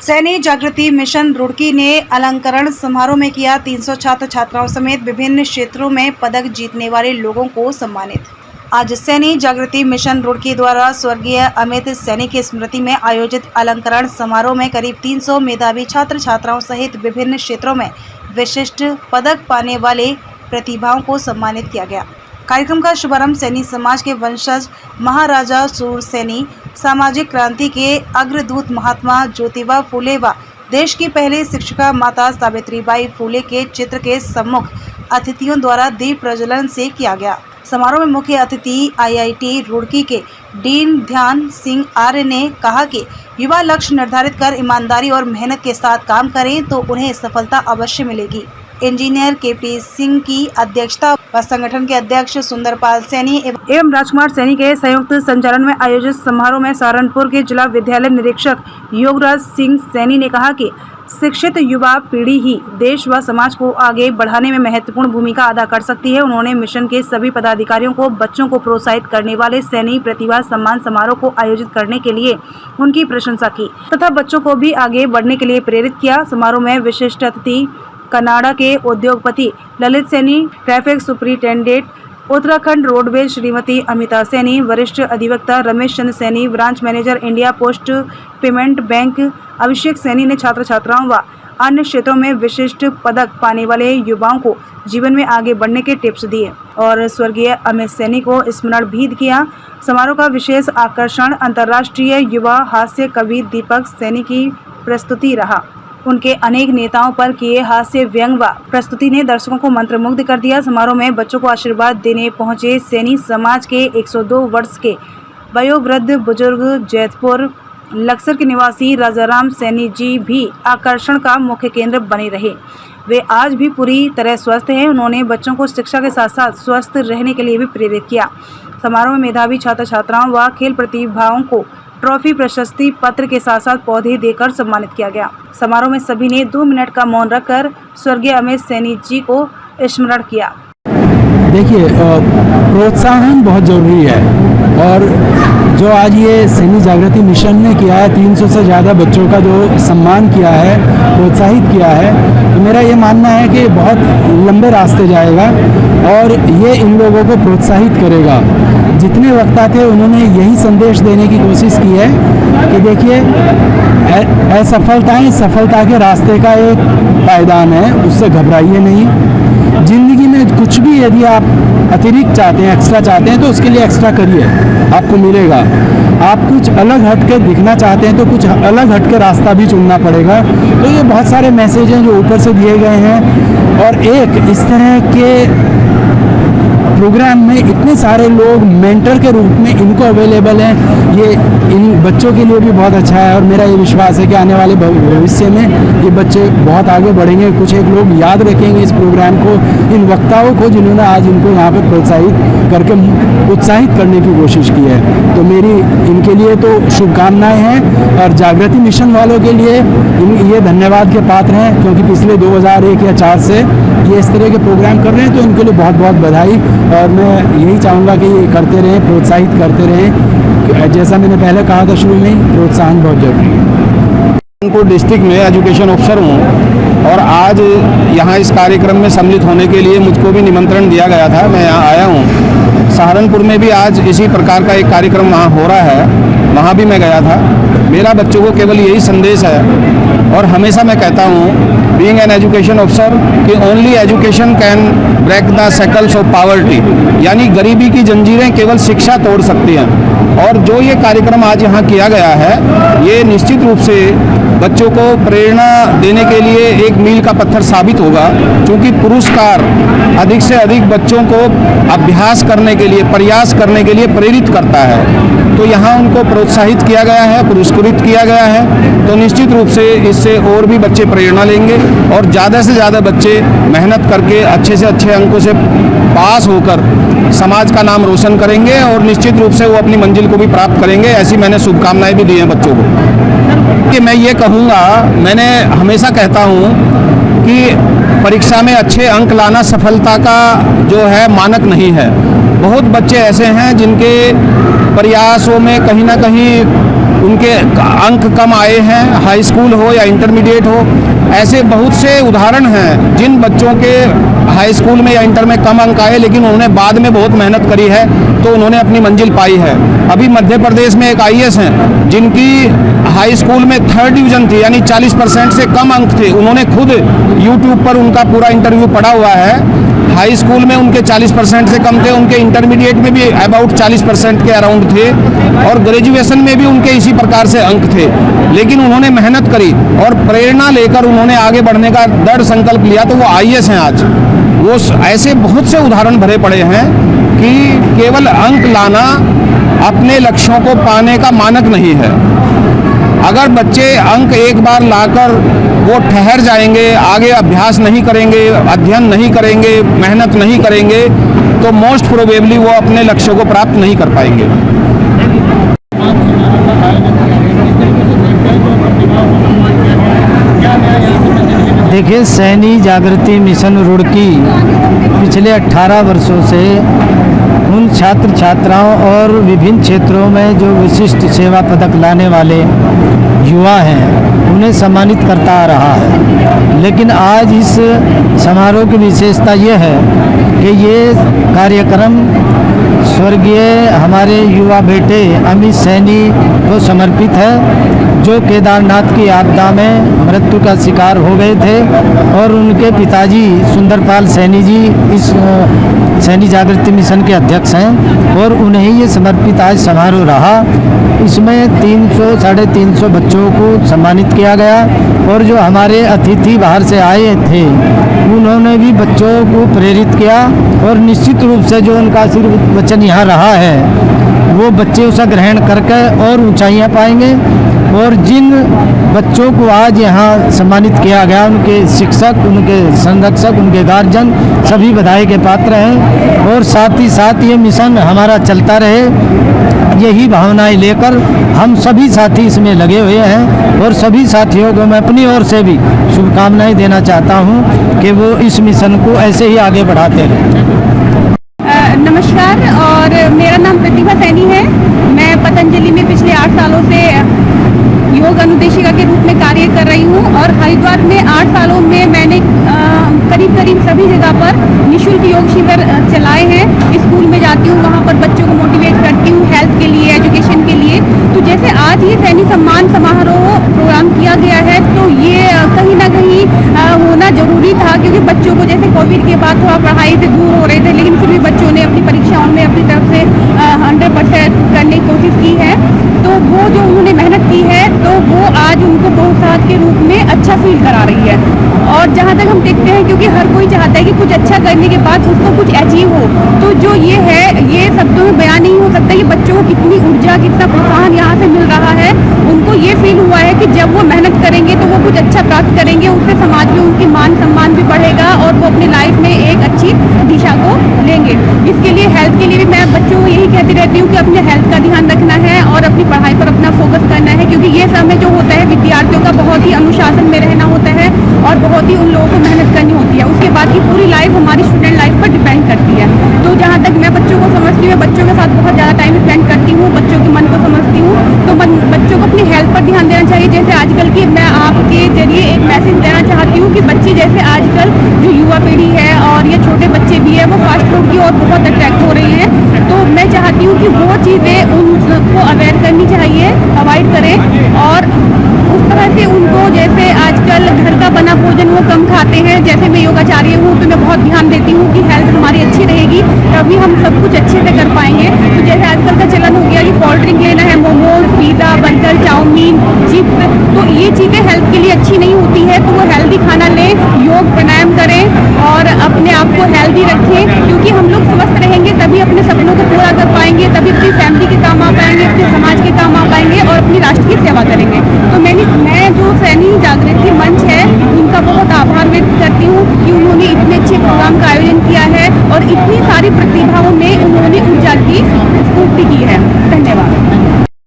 सैनी जागृति मिशन रुड़की ने अलंकरण समारोह में किया 300 छात्र छात्राओं समेत विभिन्न क्षेत्रों में पदक जीतने वाले लोगों को सम्मानित। आज सैनी जागृति मिशन रुड़की द्वारा स्वर्गीय अमित सैनी की स्मृति में आयोजित अलंकरण समारोह में करीब 300 मेधावी छात्र छात्राओं सहित विभिन्न क्षेत्रों में विशिष्ट पदक पाने वाले प्रतिभाओं को सम्मानित किया गया। कार्यक्रम का शुभारंभ सैनी समाज के वंशज महाराजा सूर सैनी, सामाजिक क्रांति के अग्रदूत महात्मा ज्योतिबा फूले व देश की पहली शिक्षिका माता सावित्रीबाई फूले के चित्र के सम्मुख अतिथियों द्वारा दीप प्रज्वलन से किया गया। समारोह में मुख्य अतिथि आईआईटी रुड़की के डीन ध्यान सिंह आर्य ने कहा कि युवा लक्ष्य निर्धारित कर ईमानदारी और मेहनत के साथ काम करें तो उन्हें सफलता अवश्य मिलेगी। इंजीनियर केपी सिंह की अध्यक्षता व संगठन के अध्यक्ष सुंदरपाल सैनी एवं राजकुमार सैनी के संयुक्त संचालन में आयोजित समारोह में सहारनपुर के जिला विद्यालय निरीक्षक योगराज सिंह सैनी ने कहा कि शिक्षित युवा पीढ़ी ही देश व समाज को आगे बढ़ाने में महत्वपूर्ण भूमिका अदा कर सकती है। उन्होंने मिशन के सभी पदाधिकारियों को बच्चों को प्रोत्साहित करने वाले सैनी प्रतिभा सम्मान समारोह को आयोजित करने के लिए उनकी प्रशंसा की तथा बच्चों को भी आगे बढ़ने के लिए प्रेरित किया। समारोह में विशिष्ट अतिथि कनाडा के उद्योगपति Lalit Saini, traffic superintendent Uttarakhand roadways Shrimati Amita Saini, वरिष्ठ अधिवक्ता Ramesh Chandra Saini, branch manager India post payment bank Abhishek Saini ने छात्र छात्राओं व अन्य क्षेत्रों में विशिष्ट पदक पाने वाले युवाओं को जीवन में आगे बढ़ने के टिप्स दिए और स्वर्गीय अमित सैनी को स्मरण भी किया। समारोह का विशेष आकर्षण अंतर्राष्ट्रीय युवा हास्य कवि दीपक सैनी की प्रस्तुति रहा। उनके अनेक नेताओं पर किए हास्य व्यंग व प्रस्तुति ने दर्शकों को मंत्रमुग्ध कर दिया। समारोह में बच्चों को आशीर्वाद देने पहुंचे सैनी समाज के 102 वर्ष के वयोवृद्ध बुजुर्ग जैतपुर लक्सर के निवासी राजाराम सैनी जी भी आकर्षण का मुख्य केंद्र बने रहे। वे आज भी पूरी तरह स्वस्थ हैं। उन्होंने बच्चों को शिक्षा के साथ साथ स्वस्थ रहने के लिए भी प्रेरित किया। समारोह में मेधावी छात्र छात्राओं व खेल प्रतिभाओं को ट्रॉफी, प्रशस्ति पत्र के साथ साथ पौधे देकर सम्मानित किया गया। समारोह में सभी ने 2 मिनट का मौन रखकर स्वर्गीय अमित सैनी जी को स्मरण किया। देखिए, प्रोत्साहन बहुत ज़रूरी है और जो आज ये सैनी जागृति मिशन ने किया है, 300 से ज़्यादा बच्चों का जो सम्मान किया है, प्रोत्साहित किया है, तो मेरा ये मानना है कि बहुत लंबे रास्ते जाएगा और ये इन लोगों को प्रोत्साहित करेगा। जितने वक्ता थे उन्होंने यही संदेश देने की कोशिश की है कि देखिए, असफलताएं सफलता के रास्ते का एक पायदान है, उससे घबराइए नहीं। ज़िंदगी में कुछ भी यदि आप अतिरिक्त चाहते हैं, एक्स्ट्रा चाहते हैं, तो उसके लिए एक्स्ट्रा करिए, आपको मिलेगा। आप कुछ अलग हट के दिखना चाहते हैं तो कुछ अलग हट के रास्ता भी चुनना पड़ेगा। तो ये बहुत सारे मैसेज हैं जो ऊपर से दिए गए हैं और एक इस तरह के प्रोग्राम में इतने सारे लोग मेंटर के रूप में इनको अवेलेबल हैं, ये इन बच्चों के लिए भी बहुत अच्छा है और मेरा ये विश्वास है कि आने वाले भविष्य में ये बच्चे बहुत आगे बढ़ेंगे। कुछ एक लोग याद रखेंगे इस प्रोग्राम को, इन वक्ताओं को जिन्होंने आज इनको यहाँ पर प्रोत्साहित करके उत्साहित करने की कोशिश की है। तो मेरी इनके लिए तो शुभकामनाएँ हैं और जागृति मिशन वालों के लिए ये धन्यवाद के पात्र हैं, क्योंकि पिछले 2001 या 4 से ये इस तरह के प्रोग्राम कर रहे हैं, तो इनके लिए बहुत बहुत बधाई। और मैं यही चाहूँगा कि ये करते रहें, प्रोत्साहित करते रहें। जैसा मैंने पहले कहा था शुरू में, प्रोत्साहन बहुत जरूरी है। सहारनपुर डिस्ट्रिक्ट में एजुकेशन ऑफिसर हूँ और आज यहाँ इस कार्यक्रम में सम्मिलित होने के लिए मुझको भी निमंत्रण दिया गया था। मैं यहाँ आया हूँ। सहारनपुर में भी आज इसी प्रकार का एक कार्यक्रम वहाँ हो रहा है, वहाँ भी मैं गया था। मेरा बच्चों को केवल यही संदेश है और हमेशा मैं कहता हूँ, बीइंग एन एजुकेशन ऑफिसर, कि only education can break the cycles of poverty, यानी गरीबी की जंजीरें केवल शिक्षा तोड़ सकती हैं। और जो ये कार्यक्रम आज यहाँ किया गया है, ये निश्चित रूप से बच्चों को प्रेरणा देने के लिए एक मील का पत्थर साबित होगा, क्योंकि पुरस्कार अधिक से अधिक बच्चों को अभ्यास करने के लिए, प्रयास करने के लिए प्रेरित करता है। तो यहाँ उनको प्रोत्साहित किया गया है, पुरस्कृत किया गया है, तो निश्चित रूप से इससे और भी बच्चे प्रेरणा लेंगे और ज़्यादा से ज़्यादा बच्चे मेहनत करके अच्छे से अच्छे अंकों से पास होकर समाज का नाम रोशन करेंगे और निश्चित रूप से वो अपनी मंजिल को भी प्राप्त करेंगे। ऐसी मैंने शुभकामनाएं भी दी हैं बच्चों को। कि मैं ये कहूँगा, मैंने हमेशा कहता हूँ कि परीक्षा में अच्छे अंक लाना सफलता का जो है मानक नहीं है। बहुत बच्चे ऐसे हैं जिनके प्रयासों में कहीं ना कहीं उनके अंक कम आए हैं, हाई स्कूल हो या इंटरमीडिएट हो। ऐसे बहुत से उदाहरण हैं जिन बच्चों के हाई स्कूल में या इंटर में कम अंक आए, लेकिन उन्होंने बाद में बहुत मेहनत करी है तो उन्होंने अपनी मंजिल पाई है। अभी मध्य प्रदेश में एक आईएएस हैं जिनकी हाई स्कूल में 3rd डिवीज़न थी, यानी 40% से कम अंक थे। उन्होंने खुद यूट्यूब पर उनका पूरा इंटरव्यू पड़ा हुआ है। हाई स्कूल में उनके 40% से कम थे, उनके इंटरमीडिएट में भी अबाउट 40% के अराउंड थे, और ग्रेजुएशन में भी उनके इसी प्रकार से अंक थे। लेकिन उन्होंने मेहनत करी और प्रेरणा लेकर उन्होंने आगे बढ़ने का दृढ़ संकल्प लिया, तो वो आईएएस हैं आज। वो ऐसे बहुत से उदाहरण भरे पड़े हैं कि केवल अंक लाना अपने लक्ष्यों को पाने का मानक नहीं है। अगर बच्चे अंक एक बार लाकर वो ठहर जाएंगे, आगे अभ्यास नहीं करेंगे, अध्ययन नहीं करेंगे, मेहनत नहीं करेंगे, तो मोस्ट प्रोबेबली वो अपने लक्ष्यों को प्राप्त नहीं कर पाएंगे। देखिए, सैनी जागृति मिशन रुड़की पिछले 18 वर्षों से उन छात्र छात्राओं और विभिन्न क्षेत्रों में जो विशिष्ट सेवा पदक लाने वाले युवा हैं उन्हें सम्मानित करता आ रहा है। लेकिन आज इस समारोह की विशेषता ये है कि ये कार्यक्रम स्वर्गीय हमारे युवा बेटे अमित सैनी को समर्पित है, जो केदारनाथ की आपदा में मृत्यु का शिकार हो गए थे, और उनके पिताजी सुंदरपाल सैनी जी इस सैनी जागृति मिशन के अध्यक्ष हैं, और उन्हें ये समर्पित आज समारोह रहा। इसमें 300-350 बच्चों को सम्मानित किया गया, और जो हमारे अतिथि बाहर से आए थे उन्होंने भी बच्चों को प्रेरित किया, और निश्चित रूप से जो उनका आशीर्वचन यहाँ रहा है वो बच्चे उसे ग्रहण करके और ऊंचाइयाँ पाएंगे। और जिन बच्चों को आज यहाँ सम्मानित किया गया, उनके शिक्षक, उनके संरक्षक, उनके गार्जियन सभी बधाई के पात्र हैं, और साथ ही साथ ये मिशन हमारा चलता रहे, यही भावनाएं लेकर हम सभी साथी इसमें लगे हुए हैं। और सभी साथियों को मैं अपनी ओर से भी शुभकामनाएं देना चाहता हूं कि वो इस मिशन को ऐसे ही आगे बढ़ाते रहें। नमस्कार, और मेरा नाम प्रतिभा सैनी है। मैं पतंजलि में पिछले 8 सालों से योग अनुदेशिका के रूप में कार्य कर रही हूँ, और हरिद्वार में 8 सालों में मैंने करीब सभी जगह पर निःशुल्क योग शिविर चलाए हैं। स्कूल में जाती हूँ, वहाँ पर बच्चों को मोटिवेट करती हूँ हेल्थ के लिए, एजुकेशन के लिए। तो जैसे आज ये सैनी सम्मान समारोह प्रोग्राम किया गया है, तो ये कहीं ना कहीं होना जरूरी था, क्योंकि बच्चों को जैसे कोविड के बाद थोड़ा पढ़ाई से दूर हो रहे थे, लेकिन फिर भी बच्चों ने अपनी परीक्षाओं में अपनी तरफ से 100% करने की कोशिश की है। तो वो जो उन्होंने मेहनत की है, तो वो आज उनको प्रोत्साहन के रूप में अच्छा फील करा रही है। और जहाँ तक हम देखते हैं, क्योंकि हर कोई चाहता है कि कुछ अच्छा करने के बाद उसको कुछ अचीव हो, तो जो ये है, ये शब्दों में बयान नहीं हो सकता। ये बच्चों को कितनी ऊर्जा, कितना प्रोत्साहन यहाँ से मिल रहा है। उनको ये फील हुआ है कि जब वो मेहनत करेंगे तो वो कुछ अच्छा प्राप्त करेंगे, उससे समाज में उनकी मान सम्मान भी बढ़ेगा, और वो अपनी लाइफ में एक अच्छी दिशा को लेंगे। इसके लिए हेल्थ के लिए भी मैं बच्चों को यही कहती रहती हूँ कि अपने हेल्थ का ध्यान रखना है और अपनी पढ़ाई पर अपना फोकस करना है, क्योंकि ये समय जो होता है विद्यार्थियों का बहुत ही अनुशासन में रहना होता है, और बहुत ही उन लोगों को मेहनत करनी होती है। उसके बाद की पूरी लाइफ हमारी स्टूडेंट लाइफ पर डिपेंड करती है। तो जहाँ तक मैं बच्चों को समझती हूँ, बच्चों के साथ बहुत ज़्यादा टाइम स्पेंड करती हूँ, बच्चों के मन को समझती हूँ, तो बच्चों को अपनी हेल्थ पर ध्यान देना चाहिए। जैसे आजकल की मैं आपके जरिए एक मैसेज देना चाहती हूँ कि बच्चे जैसे आजकल जो युवा पीढ़ी है और ये छोटे बच्चे भी है, वो फास्ट फूड की ओर बहुत अट्रैक्ट हो रहे हैं। तो मैं चाहती हूँ कि वो चीज़ें उनको अवेयर करनी चाहिए, अवॉइड करें, और उस तरह से उनको, जैसे आजकल घर का बना भोजन वो कम खाते हैं। जैसे मैं योगाचार्य हूँ, तो मैं बहुत ध्यान देती हूँ कि हेल्थ हमारी अच्छी रहेगी, तभी हम सब कुछ अच्छे से कर पाएंगे। तो जैसे आजकल का चलन हो गया कि कोल्ड ड्रिंक लेना है, momos, pizza, burger, chow mein, chips, तो ये चीज़ें हेल्थ के लिए अच्छी नहीं होती है। तो वो हेल्दी खाना लें, योग प्राणायाम करें, और अपने आप को हेल्दी रखें, क्योंकि हम लोग स्वस्थ रहेंगे तभी अपने सपनों को पूरा कर पाएंगे, तभी अपनी फैमिली के काम आ पाएंगे, अपने समाज के काम आ पाएंगे, और अपनी राष्ट्र की सेवा करेंगे। तो मैं जो सैनी जागृति मंच है, उनका बहुत आभार व्यक्त करती हूँ कि उन्होंने इतने अच्छे प्रोग्राम का आयोजन किया है, और इतनी सारी प्रतिभाओं में उन्होंने ऊर्जा की स्फूर्ति की है। धन्यवाद।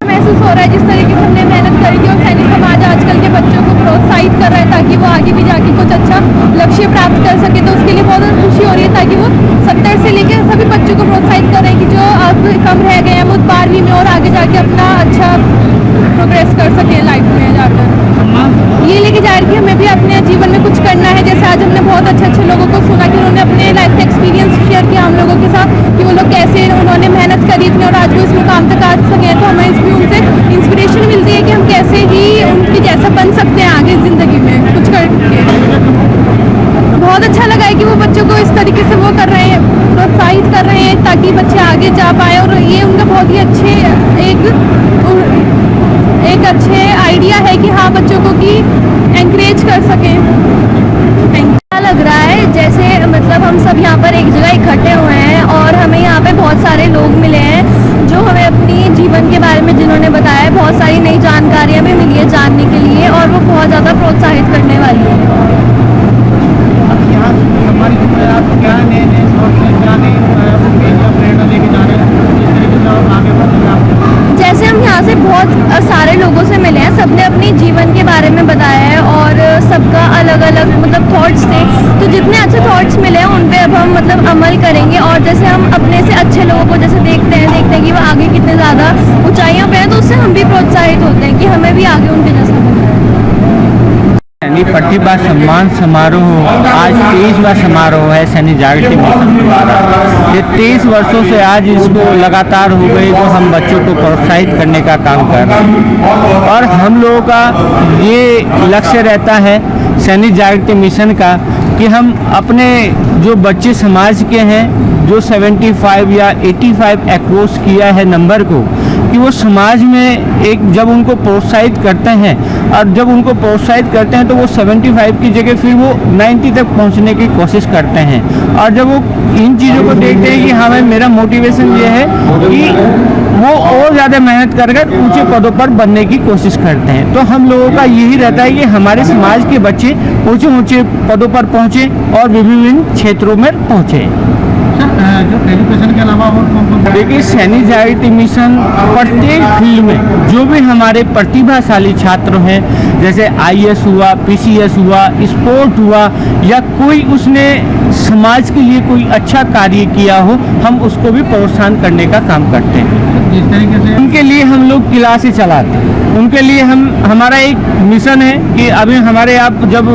महसूस हो रहा है जिस तरीके से हमने मेहनत करी थी, और सैनी समाज आजकल के बच्चों को प्रोत्साहित कर रहा है ताकि वो आगे भी जाके कुछ अच्छा लक्ष्य प्राप्त कर सके। तो उसके लिए बहुत खुशी हो रही है, ताकि वो 70 से लेकर सभी बच्चों को प्रोत्साहित कर रहे हैं कि जो अब कम रह गए हैं वो 12वीं में और आगे जाके अपना अच्छा प्रोग्रेस कर सकें लाइफ में जाकर। ये लेके जा रही कि हमें भी अपने जीवन में कुछ करना है। जैसे आज हमने बहुत अच्छे अच्छे लोगों को सुना कि उन्होंने अपने लाइफ का एक्सपीरियंस शेयर किया हम लोगों के साथ कि वो लोग कैसे उन्होंने मेहनत करी थी और आज वो इस मुकाम तक आ सके। तो हमें इसमें उनसे इंस्पिरेशन मिलती है कि हम कैसे ही उनकी जैसा बन सकते हैं आगे ज़िंदगी में कुछ करके। बहुत अच्छा लगा है कि वो बच्चों को इस तरीके से वो कर रहे हैं, प्रोत्साहित कर रहे हैं ताकि बच्चे आगे जा पाए। और ये उनका बहुत ही अच्छे एक अच्छे आइडिया है कि हाँ बच्चों को कि एनकरेज कर सकें। अच्छा लग रहा है जैसे मतलब हम सब यहाँ पर एक जगह इकट्ठे हुए हैं और हमें यहाँ पे बहुत सारे लोग मिले हैं जो हमें अपनी जीवन के बारे में जिन्होंने बताया है, बहुत सारी नई जानकारियाँ भी मिली है जानने के लिए और वो बहुत ज़्यादा प्रोत्साहित करने वाली है। जैसे हम यहाँ से बहुत सारे लोगों से मिले हैं, सबने अपनी जीवन के बारे में बताया है और सबका अलग अलग मतलब थॉट्स थे। तो जितने अच्छे थॉट्स मिले हैं उन पे अब हम मतलब अमल करेंगे और जैसे हम अपने से अच्छे लोगों को जैसे देखते हैं कि वो आगे कितने ज़्यादा ऊंचाइयों पे हैं तो उससे हम भी प्रोत्साहित होते हैं कि हमें भी आगे उनके जैसा बनना है। प्रतिभा सम्मान समारोह आज 23वां समारोह है सैनी जागृति मिशन द्वारा। ये 23 वर्षों से आज इसको लगातार हो गए जो हम बच्चों को प्रोत्साहित करने का काम कर रहे हैं और हम लोगों का ये लक्ष्य रहता है सैनी जागृति मिशन का कि हम अपने जो बच्चे समाज के हैं जो 75 या 85 अक्रॉस किया है नंबर को कि वो समाज में एक जब उनको प्रोत्साहित करते हैं और जब उनको प्रोत्साहित करते हैं तो वो 75 की जगह फिर वो 90 तक पहुंचने की कोशिश करते हैं और जब वो इन चीज़ों को देखते हैं कि हमें मेरा मोटिवेशन ये है कि वो और ज़्यादा मेहनत कर कर ऊँचे पदों पर बनने की कोशिश करते हैं। तो हम लोगों का यही रहता है कि हमारे समाज के बच्चे ऊँचे ऊँचे पदों पर पहुँचे और विभिन्न क्षेत्रों में पहुँचे। जो एजुकेशन के अलावा और कौन देखिए सैनी जागृति मिशन प्रत्येक फील्ड में जो भी हमारे प्रतिभाशाली छात्र हैं जैसे IAS हुआ, PCS हुआ, स्पोर्ट हुआ या कोई उसने समाज के लिए कोई अच्छा कार्य किया हो हम उसको भी प्रोत्साहन करने का काम करते हैं। जिस तरीके से उनके लिए हम लोग क्लासें चलाते हैं। उनके लिए हमारा एक मिशन है कि अभी हमारे आप जब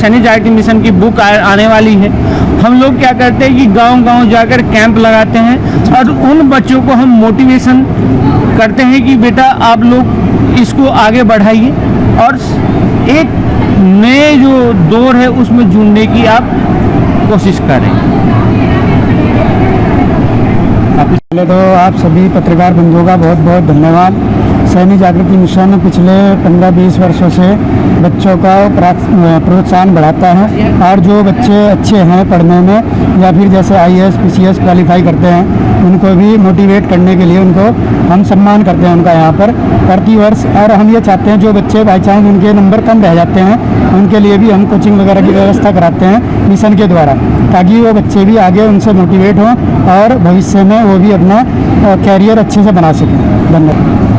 सैनी जागृति मिशन की बुक आने वाली है हम लोग क्या करते हैं कि गांव-गांव जाकर कैंप लगाते हैं और उन बच्चों को हम मोटिवेशन करते हैं कि बेटा आप लोग इसको आगे बढ़ाइए और एक नए जो दौर है उसमें जुड़ने की आप कोशिश करें। पहले तो आप सभी पत्रकार बंधुओं का बहुत बहुत धन्यवाद। सैनी जागृति मिशन पिछले 15-20 वर्षों से बच्चों का प्रोत्साहन बढ़ाता है और जो बच्चे अच्छे हैं पढ़ने में या फिर जैसे IAS PCS क्वालिफाई करते हैं उनको भी मोटिवेट करने के लिए उनको हम सम्मान करते हैं उनका यहाँ पर प्रति वर्ष। और हम ये चाहते हैं जो बच्चे बाई चांस उनके नंबर कम रह जाते हैं उनके लिए भी हम कोचिंग वगैरह की व्यवस्था कराते हैं मिशन के द्वारा ताकि वो बच्चे भी आगे उनसे मोटिवेट हों और भविष्य में वो भी अपना कैरियर अच्छे से बना सकें। धन्यवाद।